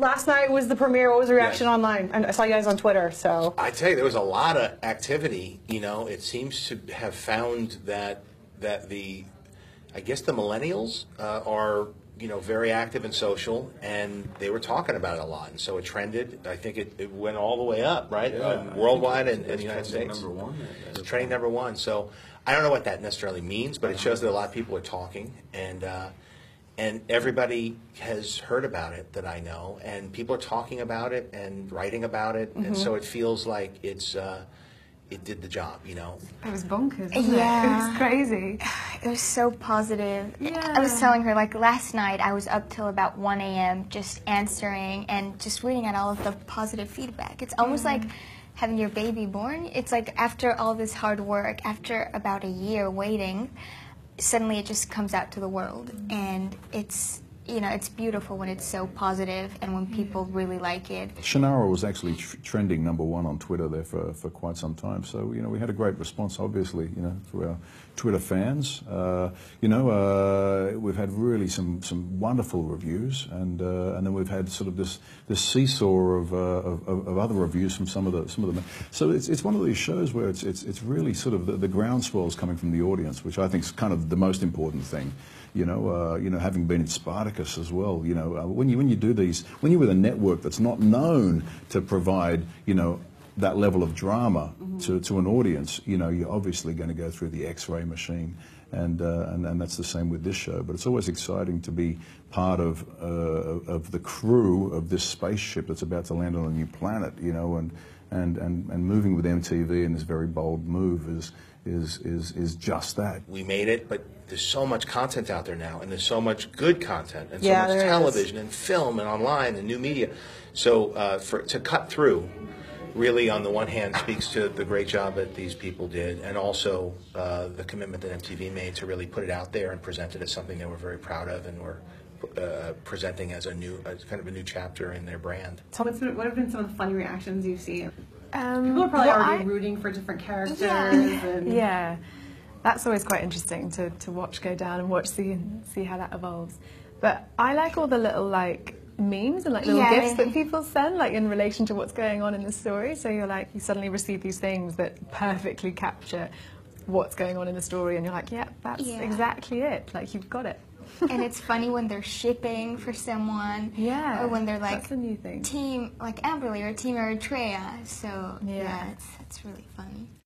Last night was the premiere. What was the reaction online? And I saw you guys on Twitter, so. I tell you, there was a lot of activity. You know, it seems to have found that I guess the millennials are, you know, very active and social, and they were talking about it a lot, and so it trended. I think it went all the way up, right, worldwide and in the United States. #1. It's trending #1. So I don't know what that necessarily means, but it shows that a lot of people are talking, and everybody has heard about it that I know, and people are talking about it and writing about it, and so it feels like it did the job, you know. It was bonkers, wasn't it? It was crazy. It was so positive. Yeah. I was telling her, like, last night I was up till about 1 a.m. just answering and just reading out all of the positive feedback. It's almost like having your baby born. It's like after all this hard work, after about a year waiting, suddenly it just comes out to the world, and it's, you know, it's beautiful when it's so positive and when people really like it. Shannara was actually trending #1 on Twitter there for quite some time. So, you know, we had a great response, obviously, you know, through our Twitter fans. We've had really some wonderful reviews, and then we've had sort of this seesaw of other reviews from some of them. So it's one of these shows where it's really sort of the groundswell is coming from the audience, which I think is kind of the most important thing. You know, having been in Spartacus as well, you know, when you do these, when you're with a network that's not known to provide, you know, that level of drama to an audience, you know, you're obviously going to go through the X-ray machine, and that's the same with this show. But it's always exciting to be part of the crew of this spaceship that's about to land on a new planet, you know, and moving with MTV in this very bold move is just that. We made it, but there's so much content out there now, and there's so much good content, and so Yeah, much there television and film and online and new media. So to cut through, really, on the one hand, speaks to the great job that these people did, and also the commitment that MTV made to really put it out there and present it as something they were very proud of, and were presenting as kind of a new chapter in their brand. What have been some of the funny reactions you've seen? People are probably already rooting for different characters. Yeah, that's always quite interesting to watch go down and see how that evolves. But I like all the little memes and little gifs that people send in relation to what's going on in the story. So you suddenly receive these things that perfectly capture what's going on in the story, and you're like, yeah, that's exactly it. You've got it. And it's funny when they're shipping for someone, or when they're that's a new thing. Team Amberly or Team Eritrea. So yeah, it's really funny.